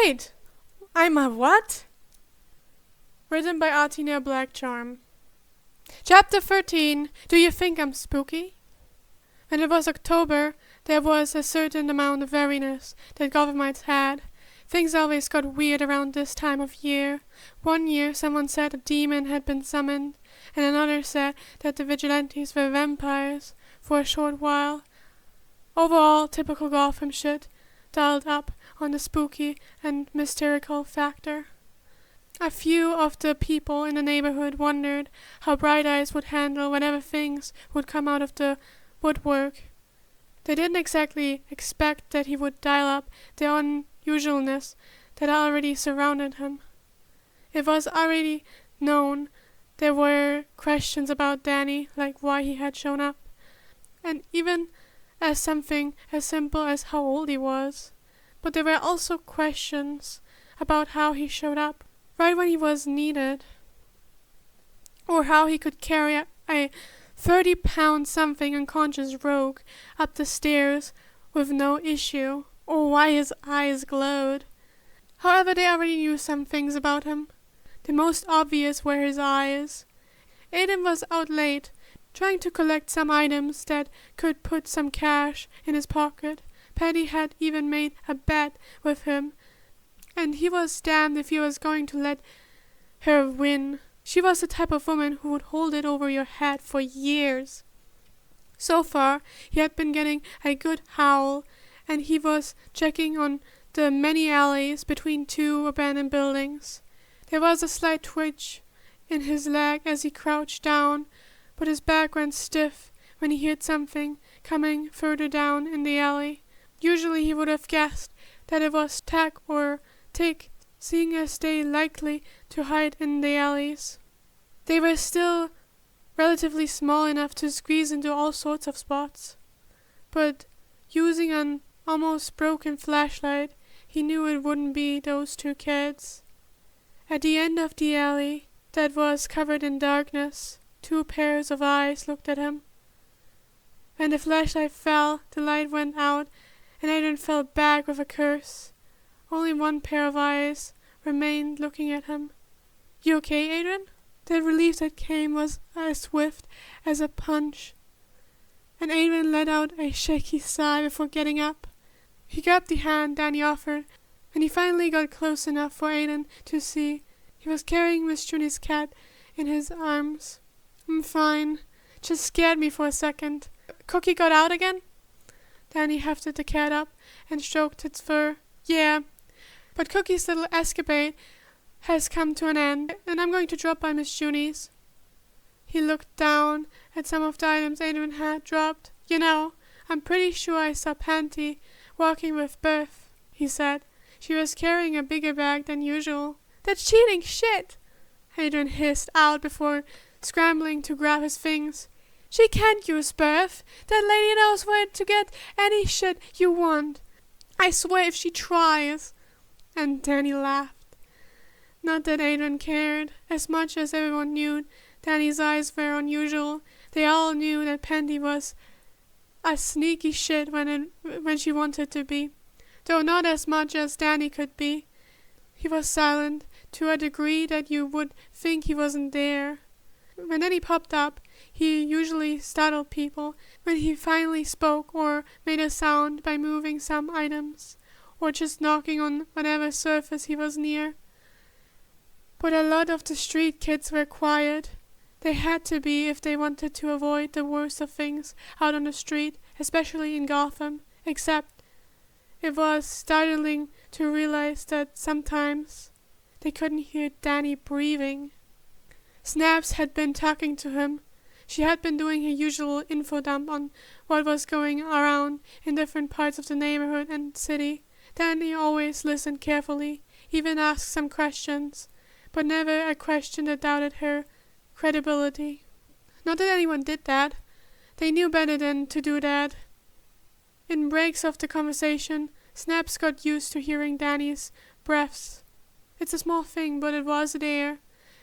Wait! I'm a what? Written by Artina Blackcharm. Chapter 13. Do you think I'm spooky? When it was October, there was a certain amount of weariness that Gothamites had. Things always got weird around this time of year. One year someone said a demon had been summoned, and another said that the vigilantes were vampires for a short while. Overall, typical Gotham shit, dialed up on the spooky and mystical factor. A few of the people in the neighborhood wondered how Bright Eyes would handle whenever things would come out of the woodwork. They didn't exactly expect that he would dial up the unusualness that already surrounded him. It was already known there were questions about Danny, like why he had shown up, and even as something as simple as how old he was. But there were also questions about how he showed up right when he was needed, or how he could carry a 30-pound something unconscious rogue up the stairs with no issue, or why his eyes glowed. However, they already knew some things about him. The most obvious were his eyes. Aiden was out late, trying to collect some items that could put some cash in his pocket. Patty had even made a bet with him, and he was damned if he was going to let her win. She was the type of woman who would hold it over your head for years. So far, he had been getting a good howl, and he was checking on the many alleys between two abandoned buildings. There was a slight twitch in his leg as he crouched down, but his back went stiff when he heard something coming further down in the alley. Usually he would have guessed that it was Tack or Tick, seeing as they likely to hide in the alleys. They were still relatively small enough to squeeze into all sorts of spots, but using an almost broken flashlight, he knew it wouldn't be those two kids. At the end of the alley, that was covered in darkness, two pairs of eyes looked at him. When the flashlight fell, the light went out, and Aiden fell back with a curse. Only one pair of eyes remained looking at him. You okay, Aiden? The relief that came was as swift as a punch, and Aiden let out a shaky sigh before getting up. He grabbed the hand Danny offered, and he finally got close enough for Aiden to see. He was carrying Miss Junie's cat in his arms. I'm fine. Just scared me for a second. Cookie got out again? Danny hefted the cat up and stroked its fur. Yeah, but Cookie's little escapade has come to an end, and I'm going to drop by Miss Junie's. He looked down at some of the items Aiden had dropped. You know, I'm pretty sure I saw Panty walking with Beth, he said. She was carrying a bigger bag than usual. That's cheating shit, Aiden hissed out before scrambling to grab his things. She can't use Beth. That lady knows where to get any shit you want. I swear if she tries. And Danny laughed. Not that Aiden cared. As much as everyone knew Danny's eyes were unusual, they all knew that Panty was a sneaky shit when she wanted to be, though not as much as Danny could be. He was silent, to a degree that you would think he wasn't there. When Danny popped up, he usually startled people when he finally spoke or made a sound by moving some items, or just knocking on whatever surface he was near. But a lot of the street kids were quiet. They had to be if they wanted to avoid the worst of things out on the street, especially in Gotham, except it was startling to realize that sometimes they couldn't hear Danny breathing. Snaps had been talking to him. She had been doing her usual info dump on what was going around in different parts of the neighborhood and city. Danny always listened carefully, even asked some questions, but never a question that doubted her credibility. Not that anyone did that. They knew better than to do that. In breaks of the conversation, Snaps got used to hearing Danny's breaths. It's a small thing, but it was there,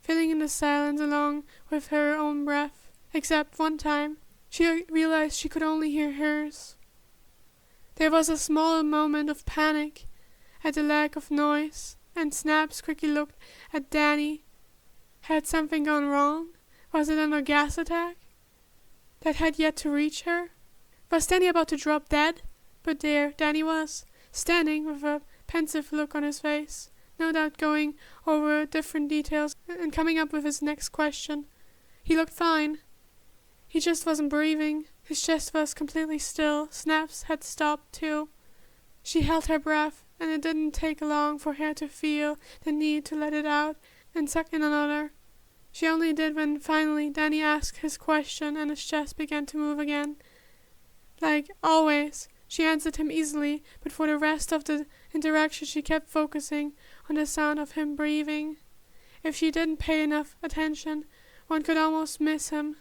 filling in the silence along with her own breath. Except one time, she realized she could only hear hers. There was a small moment of panic at the lack of noise, and Snaps quickly looked at Danny. Had something gone wrong? Was it another gas attack that had yet to reach her? Was Danny about to drop dead? But there Danny was, standing with a pensive look on his face, no doubt going over different details and coming up with his next question. He looked fine. He just wasn't breathing. His chest was completely still. Snaps had stopped too. She held her breath, and it didn't take long for her to feel the need to let it out and suck in another. She only did when finally Danny asked his question and his chest began to move again. Like always, she answered him easily, but for the rest of the interaction she kept focusing on the sound of him breathing. If she didn't pay enough attention, one could almost miss him.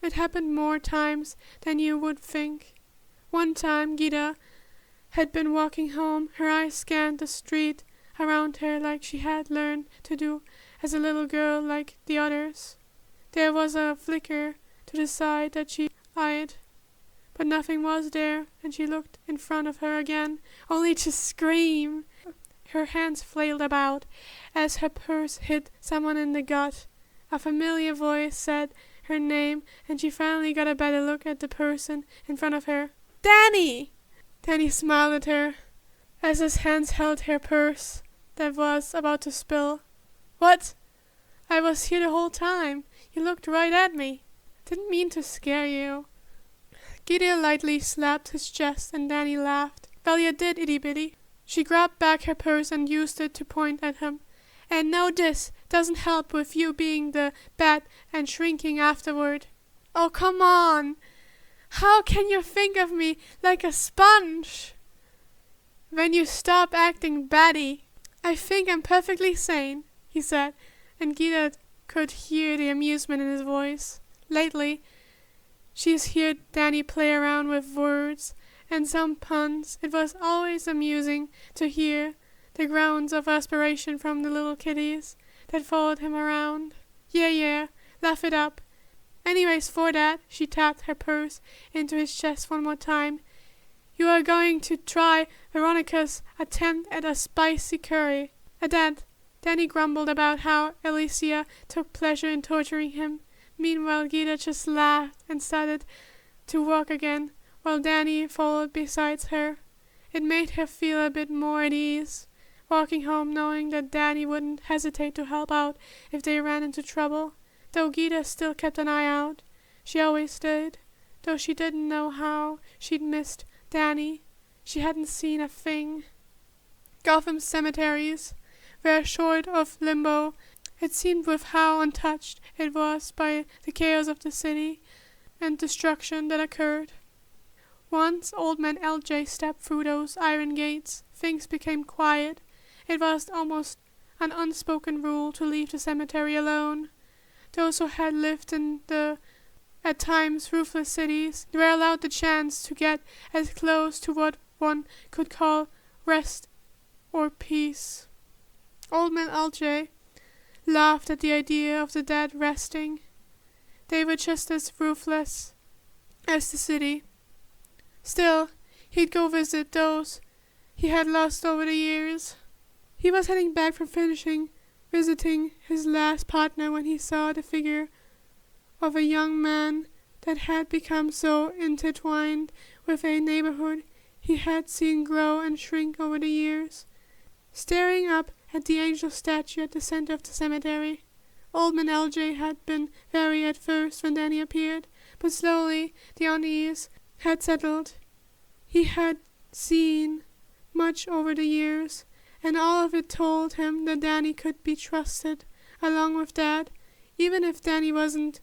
It happened more times than you would think. One time Gita had been walking home. Her eyes scanned the street around her like she had learned to do as a little girl like the others. There was a flicker to the side that she eyed, but nothing was there, and she looked in front of her again, only to scream. Her hands flailed about as her purse hit someone in the gut. A familiar voice said her name, and she finally got a better look at the person in front of her. "Danny!" Danny smiled at her as his hands held her purse that was about to spill. "What? I was here the whole time. You looked right at me. Didn't mean to scare you." Gideon lightly slapped his chest, and Danny laughed. "Well, you did, itty bitty." She grabbed back her purse and used it to point at him. "And now this doesn't help with you being the bat and shrinking afterward." "Oh, come on! How can you think of me like a sponge?" "When you stop acting batty." "I think I'm perfectly sane," he said, and Gita could hear the amusement in his voice. Lately, she's heard Danny play around with words and some puns. It was always amusing to hear the groans of aspiration from the little kitties that followed him around. Yeah, laugh it up. Anyways, for that, she tapped her purse into his chest one more time. "You are going to try Veronica's attempt at a spicy curry." At that, Danny grumbled about how Alicia took pleasure in torturing him. Meanwhile, Gita just laughed and started to walk again, while Danny followed beside her. It made her feel a bit more at ease, walking home knowing that Danny wouldn't hesitate to help out if they ran into trouble, though Gita still kept an eye out. She always did, though she didn't know how she'd missed Danny. She hadn't seen a thing. Gotham's cemeteries were short of limbo. It seemed with how untouched it was by the chaos of the city and destruction that occurred. Once Old Man LJ stepped through those iron gates, things became quiet. It was almost an unspoken rule to leave the cemetery alone. Those who had lived in the, at times, ruthless cities were allowed the chance to get as close to what one could call rest or peace. Old Man LJ laughed at the idea of the dead resting. They were just as ruthless as the city. Still, he'd go visit those he had lost over the years. He was heading back from visiting his last partner when he saw the figure of a young man that had become so intertwined with a neighborhood he had seen grow and shrink over the years, staring up at the angel statue at the center of the cemetery. Old Man LJ had been wary at first when Danny appeared, but slowly the unease had settled. He had seen much over the years, and all of it told him that Danny could be trusted. Along with that, even if Danny wasn't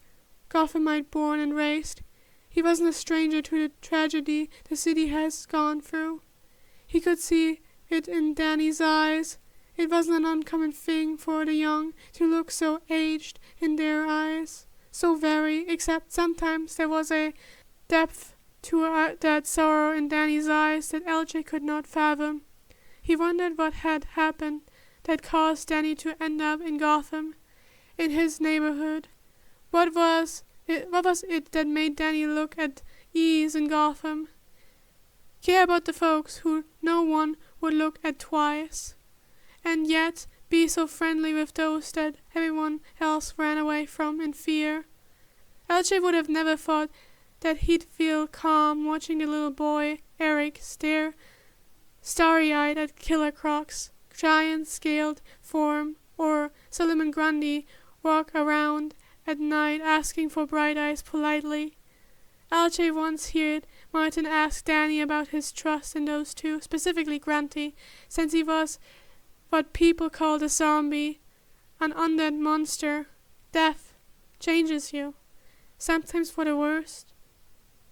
Gothamite born and raised, he wasn't a stranger to the tragedy the city has gone through. He could see it in Danny's eyes. It wasn't an uncommon thing for the young to look so aged in their eyes, so very, except sometimes there was a depth to that sorrow in Danny's eyes that LJ could not fathom. He wondered what had happened that caused Danny to end up in Gotham, in his neighborhood. What was it that made Danny look at ease in Gotham? Care about the folks who no one would look at twice, and yet be so friendly with those that everyone else ran away from in fear. LJ would have never thought that he'd feel calm watching the little boy, Eric, stare starry-eyed at Killer Croc's giant-scaled form, or Solomon Grundy walk around at night asking for Bright Eyes politely. LJ once heard Martin ask Danny about his trust in those two, specifically Grundy, since he was what people called a zombie, an undead monster. Death changes you, sometimes for the worse,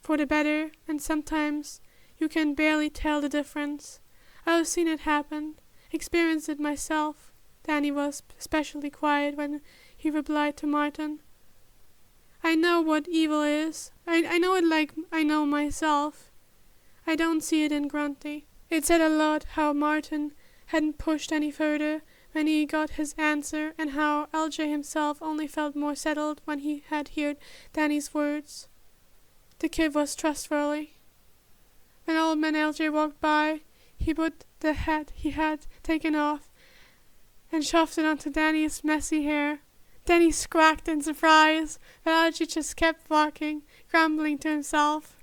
for the better, and sometimes you can barely tell the difference. I've seen it happen, experienced it myself. Danny was especially quiet when he replied to Martin. I know what evil is. I know it like I know myself. I don't see it in Grundy. It said a lot how Martin hadn't pushed any further when he got his answer, and how LJ himself only felt more settled when he had heard Danny's words. The kid was trustworthy. When old man LJ walked by, he put the hat he had taken off and shoved it onto Danny's messy hair. Danny squawked in surprise, but LJ just kept walking, grumbling to himself,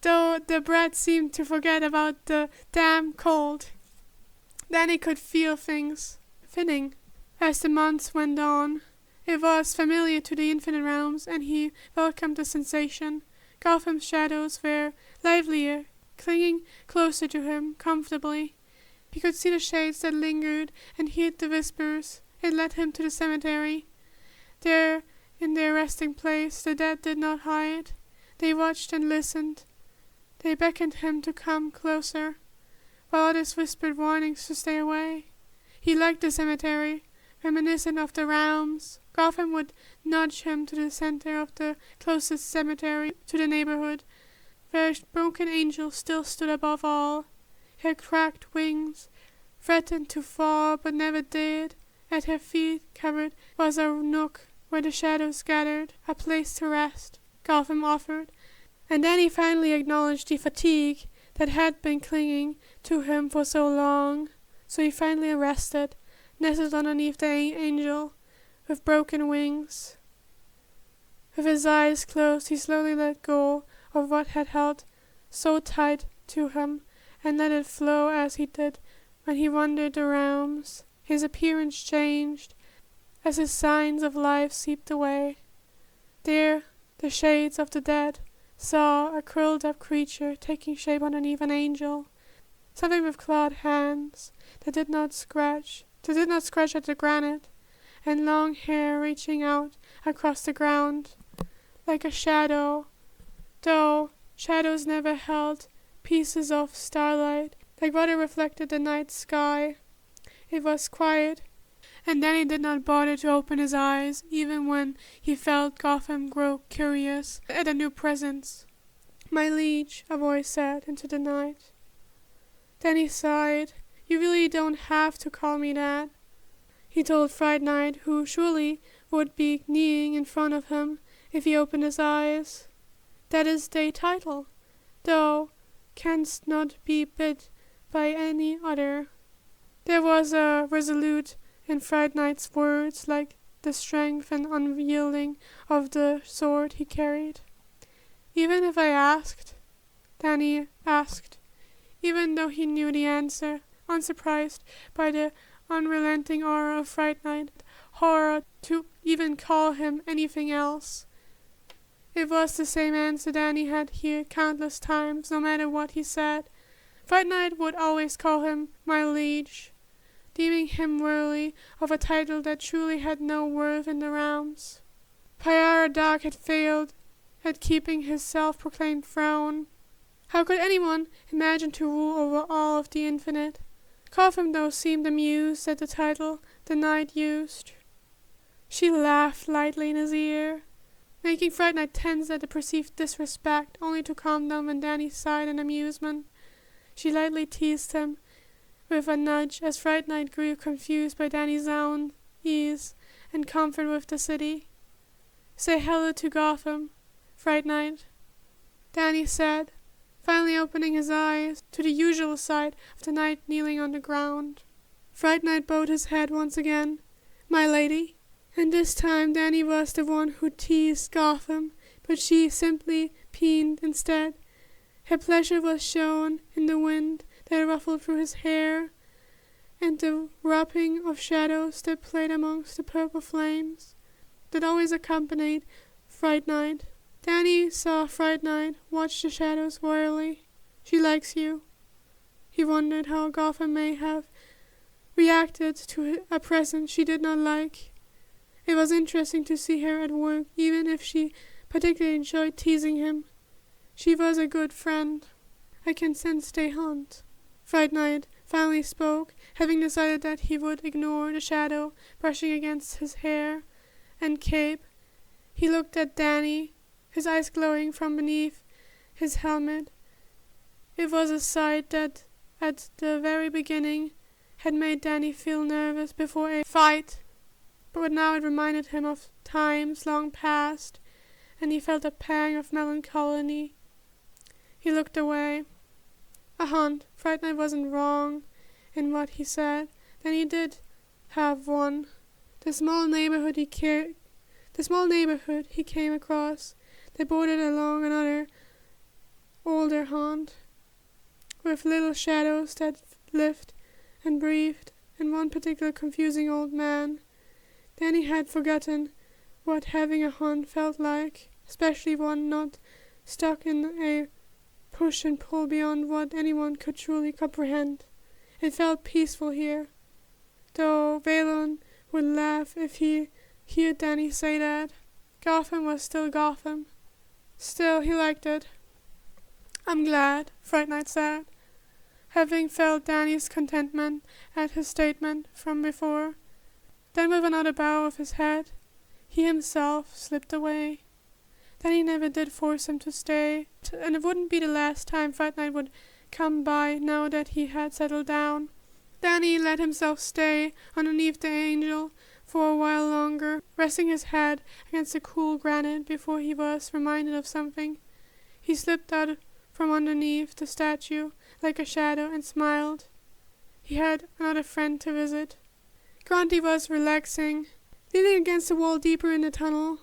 though the brat seemed to forget about the damn cold. Danny could feel things thinning as the months went on. It was familiar to the Infinite Realms, and he welcomed the sensation. Gotham's shadows were livelier, clinging closer to him, comfortably. He could see the shades that lingered and heard the whispers. It led him to the cemetery. There, in their resting place, the dead did not hide. They watched and listened. They beckoned him to come closer, while others whispered warnings to stay away. He liked the cemetery, reminiscent of the realms. Gotham would nudge him to the center of the closest cemetery to the neighborhood, where a broken angel still stood above all. Her cracked wings threatened to fall, but never did. At her feet covered was a nook where the shadows gathered, a place to rest, Gotham offered. And then he finally acknowledged the fatigue that had been clinging to him for so long. So he finally rested, nestled underneath the angel, with broken wings. With his eyes closed, he slowly let go of what had held so tight to him, and let it flow as he did when he wandered the realms. His appearance changed as his signs of life seeped away. There, the shades of the dead saw a curled-up creature taking shape underneath an angel, something with clawed hands that did not scratch at the granite, and long hair reaching out across the ground, like a shadow, though shadows never held pieces of starlight, like water reflected the night sky. It was quiet, and Danny did not bother to open his eyes, even when he felt Gotham grow curious at a new presence. "My liege," a voice said into the night. Danny sighed. "You really don't have to call me that," he told Fright Knight, who surely would be kneeling in front of him if he opened his eyes. "That is thy title, thou canst not be bid by any other." There was a resolute in Fright Knight's words, like the strength and unyielding of the sword he carried. "Even if I asked?" Danny asked, even though he knew the answer, unsurprised by the unrelenting aura of Fright Knight, horror to even call him anything else. It was the same answer Danny had heard countless times, no matter what he said. Fright Knight would always call him "my liege," deeming him worthy of a title that truly had no worth in the realms. Pyara Dark had failed at keeping his self-proclaimed throne. How could anyone imagine to rule over all of the infinite? Gotham, though, seemed amused at the title the knight used. She laughed lightly in his ear, making Fright Knight tense at the perceived disrespect, only to calm down when Danny sighed in amusement. She lightly teased him with a nudge as Fright Knight grew confused by Danny's own ease and comfort with the city. "Say hello to Gotham, Fright Knight," Danny said, finally opening his eyes to the usual sight of the knight kneeling on the ground. Fright Knight bowed his head once again. "My lady." And this time Danny was the one who teased Gotham, but she simply peened instead. Her pleasure was shown in the wind that ruffled through his hair, and the wrapping of shadows that played amongst the purple flames that always accompanied Fright Knight. Danny saw Fright Knight watch the shadows warily. "She likes you." He wondered how Gotham may have reacted to a present she did not like. It was interesting to see her at work, even if she particularly enjoyed teasing him. She was a good friend. "I can sense they hunt." Fright Knight finally spoke, having decided that he would ignore the shadow brushing against his hair and cape. He looked at Danny, his eyes glowing from beneath his helmet. It was a sight that, at the very beginning, had made Danny feel nervous before a fight, but now it reminded him of times long past, and he felt a pang of melancholy. He looked away. A hunt. Fright Knight wasn't wrong in what he said. Then he did have one. The small neighborhood he came across, they bordered along another older haunt, with little shadows that lived and breathed, and one particular confusing old man. Danny had forgotten what having a haunt felt like, especially one not stuck in a push and pull beyond what anyone could truly comprehend. It felt peaceful here, though Valen would laugh if he heard Danny say that. Gotham was still Gotham. Still, he liked it. "I'm glad," Fright Knight said, having felt Danny's contentment at his statement from before. Then with another bow of his head, he himself slipped away. Danny never did force him to stay, and it wouldn't be the last time Fright Knight would come by now that he had settled down. Danny let himself stay underneath the angel for a while longer, resting his head against the cool granite before he was reminded of something. He slipped out from underneath the statue like a shadow and smiled. He had another friend to visit. Grundy was relaxing, leaning against the wall deeper in the tunnel,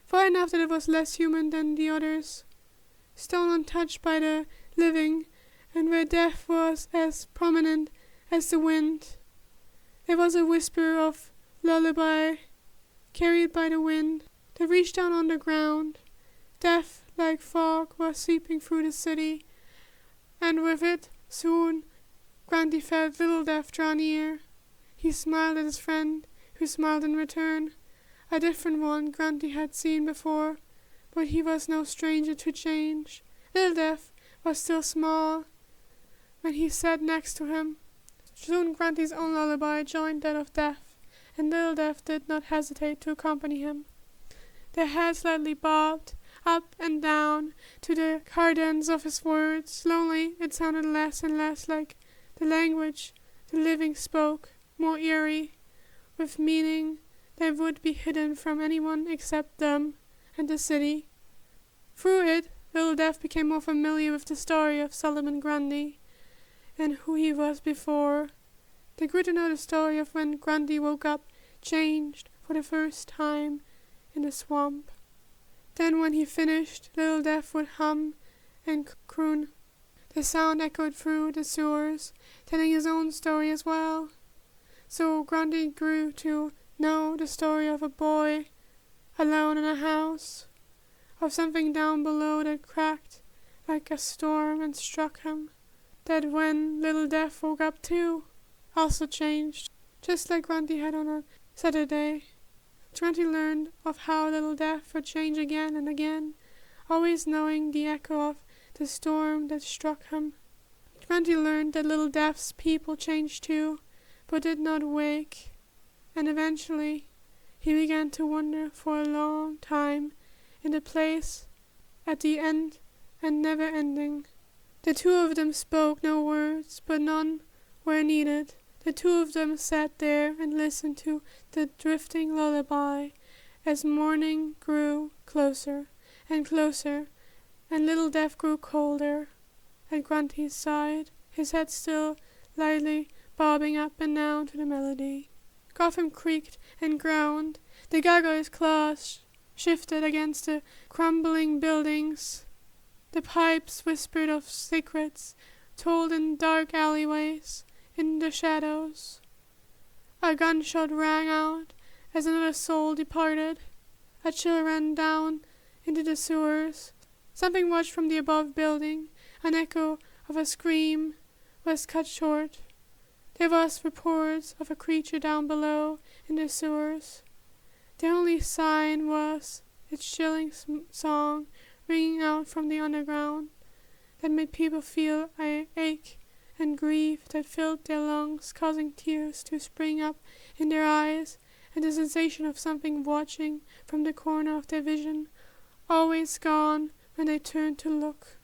far enough that it was less human than the others, stone untouched by the living, and where death was as prominent as the wind. There was a whisper of lullaby, carried by the wind, that reached down on the ground. Death, like fog, was sweeping through the city, and with it, soon, Grundy felt little Death draw near. He smiled at his friend, who smiled in return. A different one Grundy had seen before, but he was no stranger to change. Little Death was still small when he sat next to him. Soon Grundy's own lullaby joined that of Death, and Little Death did not hesitate to accompany him. Their heads slightly bobbed up and down to the cadence of his words. Slowly it sounded less and less like the language the living spoke, more eerie, with meaning that would be hidden from anyone except them and the city. Through it, Little Death became more familiar with the story of Solomon Grundy and who he was before. They grew to know the story of when Grundy woke up, changed for the first time in the swamp. Then when he finished, Little Death would hum and croon. The sound echoed through the sewers, telling his own story as well. So Grundy grew to know the story of a boy alone in a house, of something down below that cracked like a storm and struck him, that when Little Death woke up too, also changed, just like Grundy had on a Saturday. Grundy learned of how Little Death would change again and again, always knowing the echo of the storm that struck him. Grundy learned that Little Death's people changed too, but did not wake, and eventually he began to wonder for a long time in the place at the end and never ending. The two of them spoke no words, but none were needed. The two of them sat there and listened to the drifting lullaby as morning grew closer and closer, and little Death grew colder at Grundy's side, his head still lightly bobbing up and down to the melody. Gotham creaked and groaned. The gargoyle's claws shifted against the crumbling buildings. The pipes whispered of secrets told in dark alleyways, in the shadows. A gunshot rang out as another soul departed. A chill ran down into the sewers. Something watched from the above building. An echo of a scream was cut short. There was reports of a creature down below in the sewers. The only sign was its chilling song ringing out from the underground that made people feel an ache and grief that filled their lungs, causing tears to spring up in their eyes, and the sensation of something watching from the corner of their vision, always gone when they turned to look.